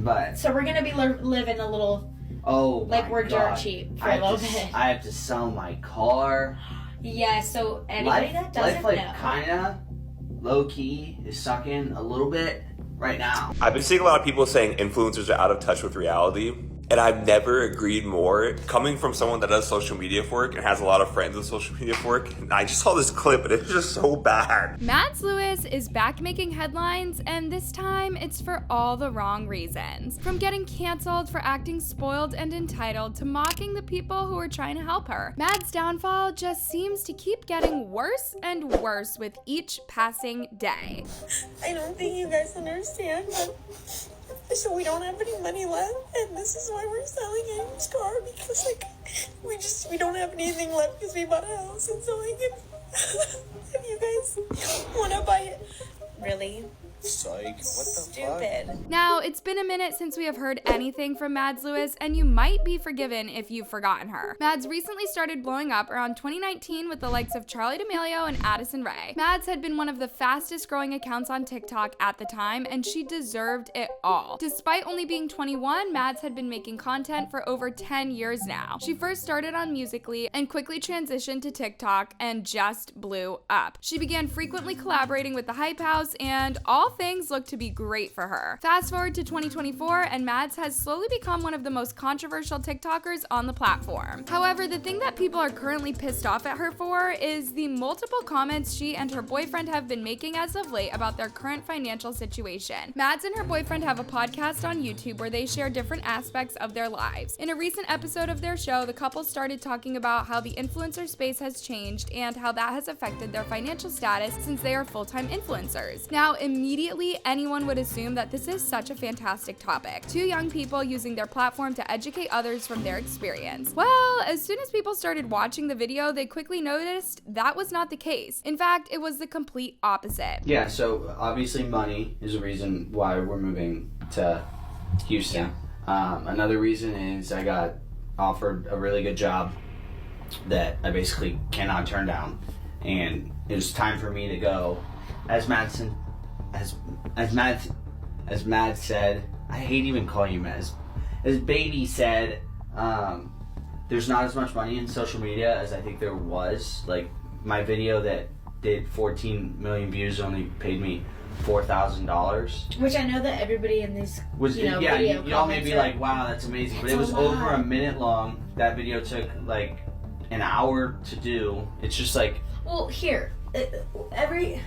But so we're gonna be living a little. Oh, like we're dirt cheap for a little bit. I have to sell my car. Yeah. So anybody that doesn't life, know, kinda low key is sucking a little bit right now. I've been seeing a lot of people saying influencers are out of touch with reality. And I've never agreed more. Coming from someone that does social media work and has a lot of friends with social media work, and I just saw this clip and it was just so bad. Mads Lewis is back making headlines, and this time it's for all the wrong reasons. From getting canceled for acting spoiled and entitled to mocking the people who are trying to help her. Mads' downfall just seems to keep getting worse and worse with each passing day. I don't think you guys understand, but so we don't have any money left, and this is why we're selling a used car, because we don't have anything left because we bought a house. And so if you guys want to buy it, really Psych. What the stupid. fuck? Now, it's been a minute since we have heard anything from Mads Lewis, and you might be forgiven if you've forgotten her. Mads recently started blowing up around 2019 with the likes of Charli D'Amelio and Addison Rae. Mads had been one of the fastest growing accounts on TikTok at the time, and she deserved it all. Despite only being 21, Mads had been making content for over 10 years now. She first started on Musical.ly and quickly transitioned to TikTok and just blew up. She began frequently collaborating with the Hype House, and all things look to be great for her. Fast forward to 2024, and Mads has slowly become one of the most controversial TikTokers on the platform. However, the thing that people are currently pissed off at her for is the multiple comments she and her boyfriend have been making as of late about their current financial situation. Mads and her boyfriend have a podcast on YouTube where they share different aspects of their lives. In a recent episode of their show, the couple started talking about how the influencer space has changed and how that has affected their financial status since they are full-time influencers. Now, immediately anyone would assume that this is such a fantastic topic. Two young people using their platform to educate others from their experience. Well, as soon as people started watching the video, they quickly noticed that was not the case. In fact, it was the complete opposite. Yeah, so obviously money is a reason why we're moving to Houston. Another reason is I got offered a really good job that I basically cannot turn down, and it was time for me to go. As Mads said, I hate even calling you Mads. As Baby said, there's not as much money in social media as I think there was. Like, my video that did 14 million views only paid me $4,000. which I know that everybody in this video y'all may be comments like, wow, that's amazing, but it was a lot. over a minute long. That video took like an hour to do. It's just like, well, here, I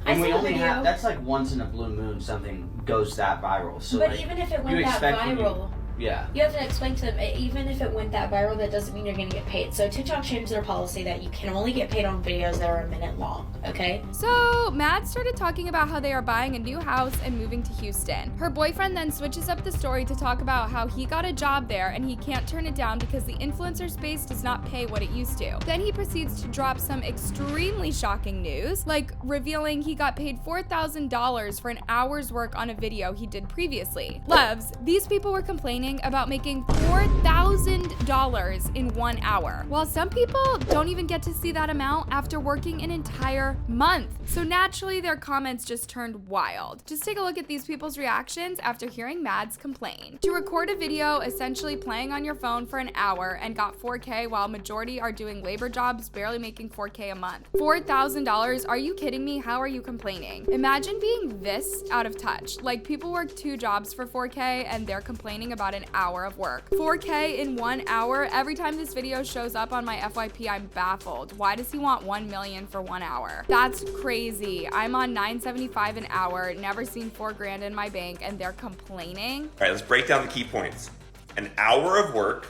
and we saw a only video. have, that's like once in a blue moon something goes that viral. So But like, even if it went you that expect when viral, yeah. you have to explain to them, even if it went that viral, that doesn't mean you're going to get paid. So TikTok changed their policy that you can only get paid on videos that are a minute long, okay? So, Mads started talking about how they are buying a new house and moving to Houston. Her boyfriend then switches up the story to talk about how he got a job there and he can't turn it down because the influencer space does not pay what it used to. Then he proceeds to drop some extremely shocking news, like revealing he got paid $4,000 for an hour's work on a video he did previously. Loves, these people were complaining about making $4,000 in 1 hour, while some people don't even get to see that amount after working an entire month. So naturally, their comments just turned wild. Just take a look at these people's reactions after hearing Mads complain. To record a video essentially playing on your phone for an hour and got 4K while majority are doing labor jobs barely making 4K a month. $4,000? Are you kidding me? How are you complaining? Imagine being this out of touch. Like, people work 2 jobs for 4K and they're complaining about an hour of work. 4K in 1 hour? Every time this video shows up on my FYP, I'm baffled. Why does he want 1 million for 1 hour? That's crazy. I'm on $9.75 an hour, never seen $4,000 in my bank, and they're complaining. All right, let's break down the key points. An hour of work,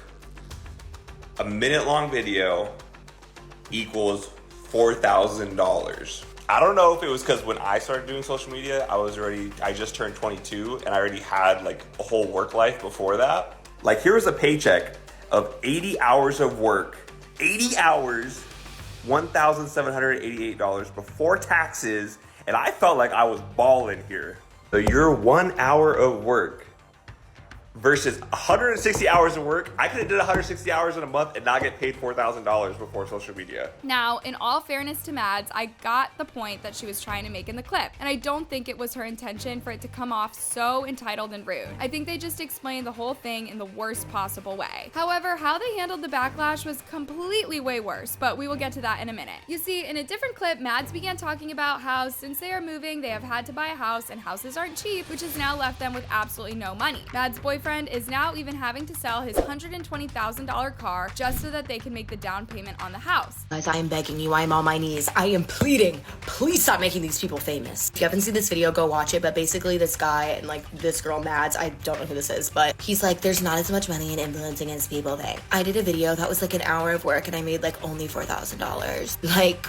a minute-long video equals $4,000. I don't know if it was because when I started doing social media, I just turned 22 and I already had like a whole work life before that. Like, here was a paycheck of 80 hours of work, 80 hours, $1,788 before taxes, and I felt like I was balling here. So your 1 hour of work versus 160 hours of work. I could have did 160 hours in a month and not get paid $4,000 before social media. Now, in all fairness to Mads, I got the point that she was trying to make in the clip, and I don't think it was her intention for it to come off so entitled and rude. I think they just explained the whole thing in the worst possible way. However, how they handled the backlash was completely way worse, but we will get to that in a minute. You see, in a different clip, Mads began talking about how since they are moving, they have had to buy a house, and houses aren't cheap, which has now left them with absolutely no money. Mads' boyfriend is now even having to sell his $120,000 car just so that they can make the down payment on the house. Guys, I am begging you, I am on my knees. I am pleading, please stop making these people famous. If you haven't seen this video, go watch it, but basically this guy and like this girl, Mads, I don't know who this is, but he's like, there's not as much money in influencing as people think. I did a video that was like an hour of work and I made like only $4,000. Like,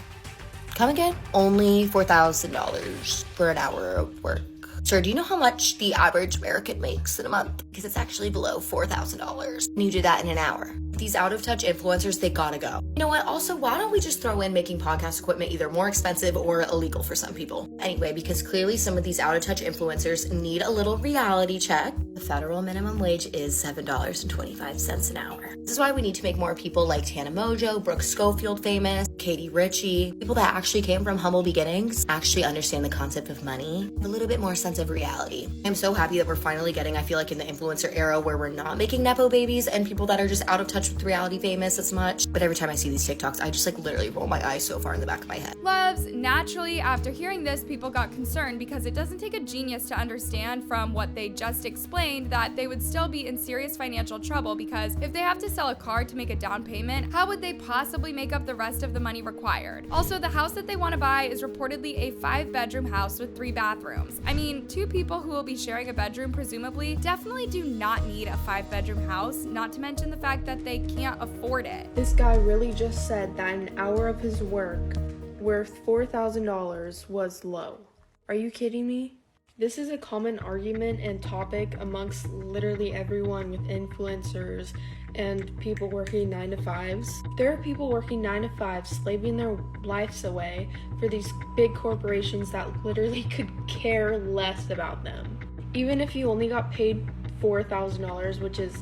come again? Only $4,000 for an hour of work. Sir, do you know how much the average American makes in a month? Because it's actually below $4,000. And you do that in an hour. These out-of-touch influencers, they gotta go. You know what? Also, why don't we just throw in making podcast equipment either more expensive or illegal for some people? Anyway, because clearly some of these out-of-touch influencers need a little reality check. The federal minimum wage is $7.25 an hour. This is why we need to make more people like Tana Mojo, Brooke Schofield famous, Katie Ritchie, people that actually came from humble beginnings, actually understand the concept of money, a little bit more sense of reality. I'm so happy that we're finally getting, I feel like, in the influencer era where we're not making Nepo babies and people that are just out of touch with reality famous as much. But every time I see these TikToks, I just like literally roll my eyes so far in the back of my head. Loves, naturally, after hearing this, people got concerned because it doesn't take a genius to understand from what they just explained that they would still be in serious financial trouble, because if they have to sell a car to make a down payment, how would they possibly make up the rest of the money required? Also, the house that they want to buy is reportedly a 5-bedroom house with 3 bathrooms. I mean, 2 people who will be sharing a bedroom presumably definitely do not need a 5-bedroom house, not to mention the fact that they can't afford it. This guy really just said that an hour of his work worth $4,000 was low. Are you kidding me? This is a common argument and topic amongst literally everyone with influencers and people working 9 to 5s. There are people working 9 to 5, slaving their lives away for these big corporations that literally could care less about them. Even if you only got paid $4,000, which is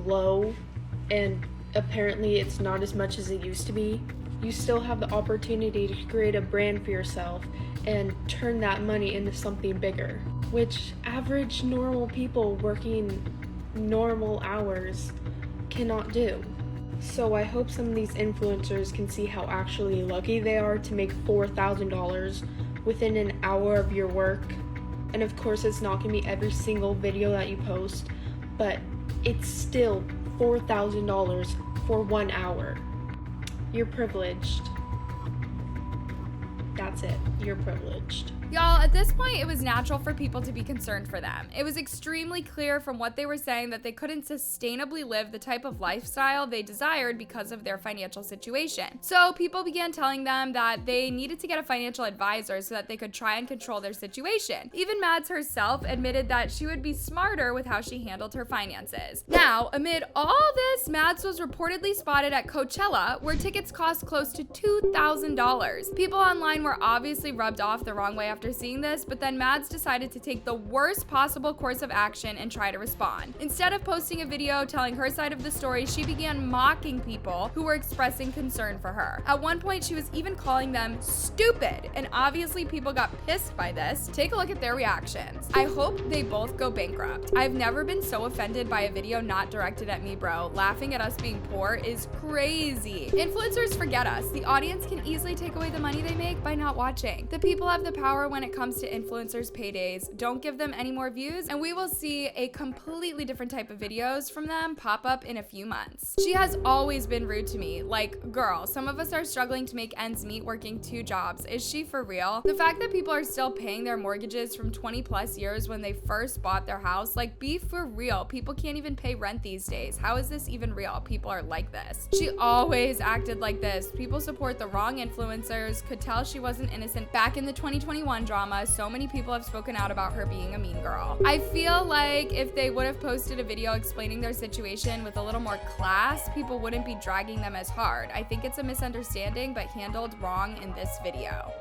low, and apparently it's not as much as it used to be, you still have the opportunity to create a brand for yourself and turn that money into something bigger, which average normal people working normal hours cannot do. So I hope some of these influencers can see how actually lucky they are to make $4,000 within an hour of your work. And of course, it's not going to be every single video that you post, but it's still $4,000 for 1 hour. You're privileged. That's it. You're privileged. Y'all, at this point, it was natural for people to be concerned for them. It was extremely clear from what they were saying that they couldn't sustainably live the type of lifestyle they desired because of their financial situation. So people began telling them that they needed to get a financial advisor so that they could try and control their situation. Even Mads herself admitted that she would be smarter with how she handled her finances. Now, amid all this, Mads was reportedly spotted at Coachella, where tickets cost close to $2,000. People online were obviously rubbed off the wrong way after seeing this, but then Mads decided to take the worst possible course of action and try to respond. Instead of posting a video telling her side of the story, she began mocking people who were expressing concern for her. At one point, she was even calling them stupid, and obviously people got pissed by this. Take a look at their reactions. I hope they both go bankrupt. I've never been so offended by a video not directed at me, bro. Laughing at us being poor is crazy. Influencers forget us. The audience can easily take away the money they make by not watching. The people have the power when it comes to influencers' paydays. Don't give them any more views, and we will see a completely different type of videos from them pop up in a few months. She has always been rude to me. Like, girl, some of us are struggling to make ends meet working 2 jobs. Is she for real? The fact that people are still paying their mortgages from 20 plus years when they first bought their house, like, be for real. People can't even pay rent these days. How is this even real? People are like this. She always acted like this. People support the wrong influencers, could tell she wasn't innocent back in the 2021 drama. So many people have spoken out about her being a mean girl. I feel like if they would have posted a video explaining their situation with a little more class, people wouldn't be dragging them as hard. I think it's a misunderstanding, but handled wrong in this video.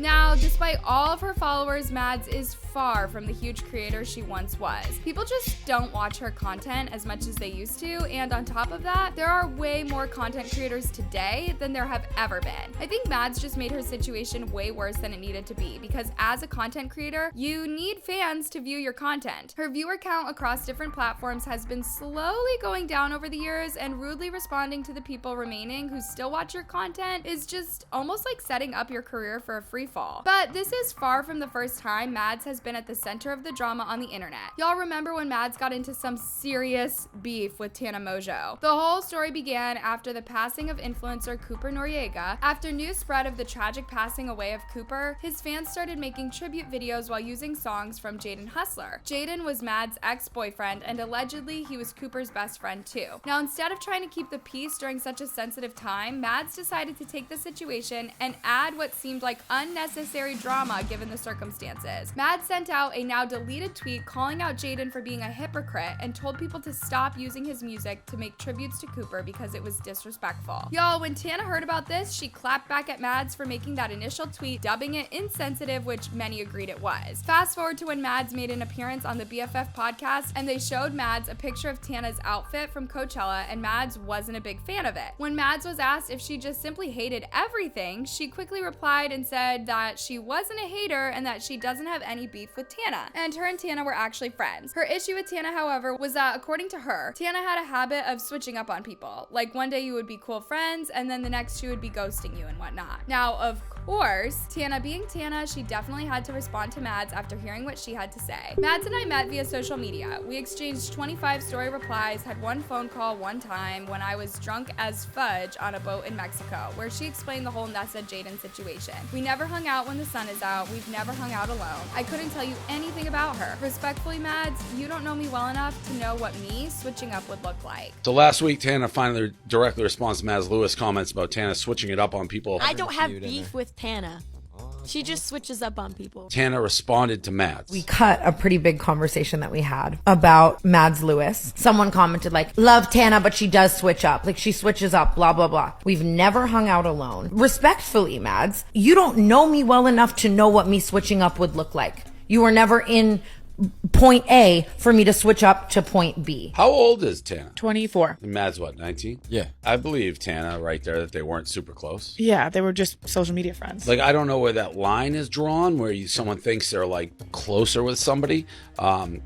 Now, despite all of her followers, Mads is far from the huge creator she once was. People just don't watch her content as much as they used to, and on top of that, there are way more content creators today than there have ever been. I think Mads just made her situation way worse than it needed to be, because as a content creator, you need fans to view your content. Her viewer count across different platforms has been slowly going down over the years, and rudely responding to the people remaining who still watch your content is just almost like setting up your career for a free fall. But this is far from the first time Mads has been at the center of the drama on the internet. Y'all remember when Mads got into some serious beef with Tana Mongeau? The whole story began after the passing of influencer Cooper Noriega. After news spread of the tragic passing away of Cooper, his fans started making tribute videos while using songs from Jaden Hustler. Jaden was Mads' ex-boyfriend, and allegedly he was Cooper's best friend too. Now, instead of trying to keep the peace during such a sensitive time, Mads decided to take the situation and add what seemed like unnecessary drama given the circumstances. Mads sent out a now deleted tweet calling out Jaden for being a hypocrite and told people to stop using his music to make tributes to Cooper because it was disrespectful. Y'all, when Tana heard about this, she clapped back at Mads for making that initial tweet, dubbing it insensitive, which many agreed it was. Fast forward to when Mads made an appearance on the BFF podcast, and they showed Mads a picture of Tana's outfit from Coachella, and Mads wasn't a big fan of it. When Mads was asked if she just simply hated everything, she quickly replied and said that she wasn't a hater and that she doesn't have any beef with Tana, and her and Tana were actually friends. Her issue with Tana, however, was that according to her, Tana had a habit of switching up on people. Like one day you would be cool friends, and then the next she would be ghosting you and whatnot. Now, of course, Tana being Tana, she definitely had to respond to Mads after hearing what she had to say. Mads and I met via social media. We exchanged 25 story replies, had one phone call one time when I was drunk as fudge on a boat in Mexico, where she explained the whole Nessa Jaden situation. We never hung out when the sun is out. We've never hung out alone. I couldn't tell you anything about her. Respectfully, Mads, you don't know me well enough to know what me switching up would look like. So last week, Tana finally directly responds to Mads Lewis' comments about Tana switching it up on people. I don't have beef with Tana. She just switches up on people. Tana responded to Mads. We cut a pretty big conversation that we had about Mads Lewis. Someone commented like, love Tana, but she does switch up. Like she switches up, blah, blah, blah. We've never hung out alone. Respectfully, Mads, you don't know me well enough to know what me switching up would look like. You were never in point A for me to switch up to point B. How old is Tana? 24. And Mads, what, 19? Yeah. I believe Tana right there that they weren't super close. Yeah, they were just social media friends. Like, I don't know where that line is drawn, where someone thinks they're, like, closer with somebody. I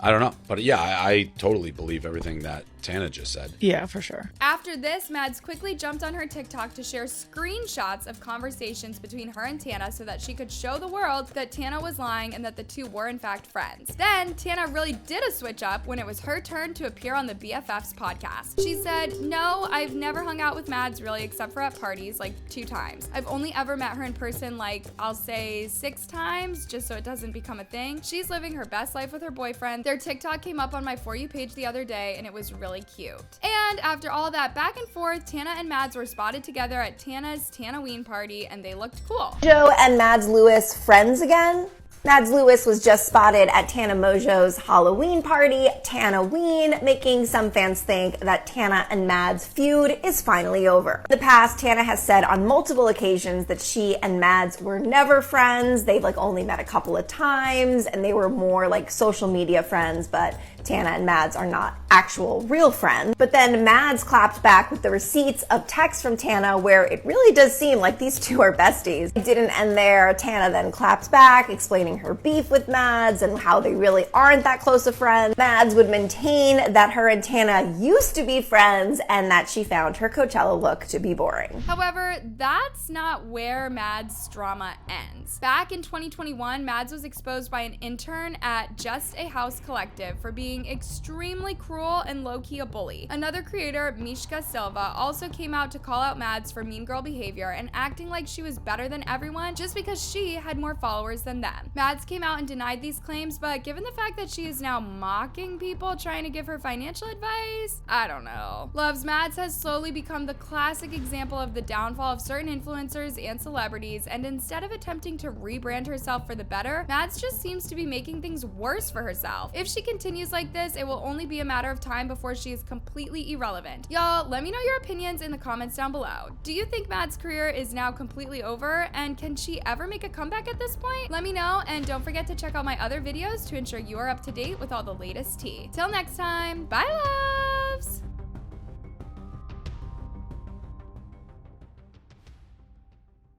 don't know. But, yeah, I totally believe everything that Tana just said. Yeah, for sure. After this, Mads quickly jumped on her TikTok to share screenshots of conversations between her and Tana so that she could show the world that Tana was lying and that the two were in fact friends. Then, Tana really did a switch up when it was her turn to appear on the BFFs podcast. She said, no, I've never hung out with Mads really except for at parties, like 2 times. I've only ever met her in person, like, I'll say 6 times, just so it doesn't become a thing. She's living her best life with her boyfriend. Their TikTok came up on my For You page the other day, and it was really cute. And after all that back and forth, Tana and Mads were spotted together at Tana's Tanaween party, and they looked cool. Joe and Mads Lewis friends again? Mads Lewis was just spotted at Tana Mongeau's Halloween party, Tanaween, making some fans think that Tana and Mads' feud is finally over. In the past, Tana has said on multiple occasions that she and Mads were never friends. They've only met a couple of times, and they were more like social media friends, but Tana and Mads are not actual real friends. But then Mads clapped back with the receipts of texts from Tana where it really does seem like these two are besties. It didn't end there. Tana then clapped back, explaining her beef with Mads and how they really aren't that close of friends. Mads would maintain that her and Tana used to be friends and that she found her Coachella look to be boring. However, that's not where Mads' drama ends. Back in 2021, Mads was exposed by an intern at Just a House Collective for being extremely cruel and low-key a bully. Another creator, Mishka Silva, also came out to call out Mads for mean girl behavior and acting like she was better than everyone just because she had more followers than them. Mads came out and denied these claims, but given the fact that she is now mocking people trying to give her financial advice, I don't know. Loves Mads has slowly become the classic example of the downfall of certain influencers and celebrities, and instead of attempting to rebrand herself for the better, Mads just seems to be making things worse for herself. If she continues like like this, it will only be a matter of time before she is completely irrelevant. Y'all, let me know your opinions in the comments down below. Do you think Mad's career is now completely over, and can she ever make a comeback at this point? Let me know, and don't forget to check out my other videos to ensure you are up to date with all the latest tea. Till next time, bye loves!